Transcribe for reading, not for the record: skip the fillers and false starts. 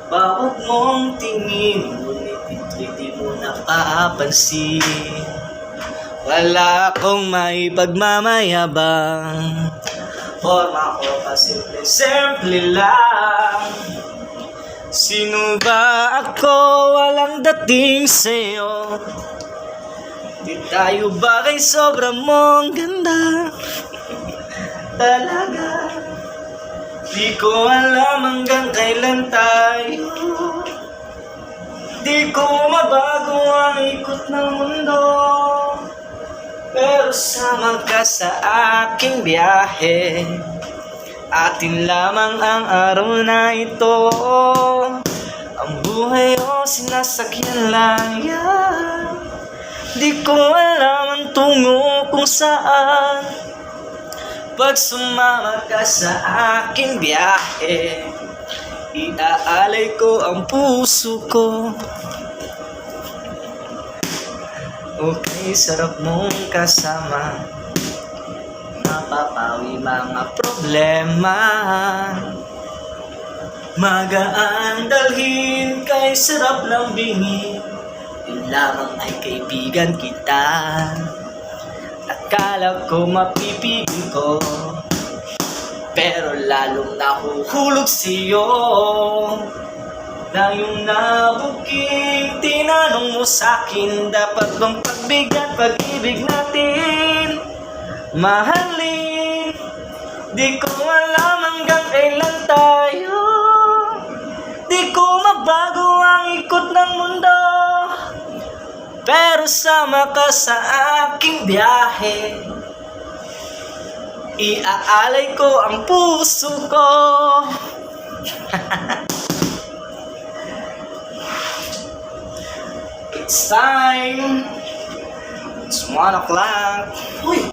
Bawat mong tingin, ngunit di mo napapansin. Wala akong maipagmamayabang, forma ko pasimple-simple lang. Sino ba ako? Walang dating sa'yo. Di tayo bagay, sobra mong ganda. Talaga di ko alam hanggang kailan tayo. Di ko mabago ang ikot ng mundo, pero sama ka sa aking biyahe. Atin lamang ang araw na ito. Ang buhay o sinasakyan lang yan. Di ko alam ang tungo kung saan. Pag sumama ka sa aking biyahe, iaalay ko ang puso ko. Okay, sarap mong kasama, mapapawi mga problema. Magaan dalhin kay sarap ng bingin, yun lamang ay kaibigan kita. Akala ko mapipigil ko, pero lalong nahuhulog sa'yo. Na yung nabuking tinanong mo sa'kin, dapat bang pagbigyan pag-ibig natin? Mahalin, di ko alam hanggang kailan tayo. Di ko mabago ang ikot ng mundo, pero sama ka sa aking biyahe. Iaalay ko ang puso ko. It's time. It's 1 o'clock. Uy!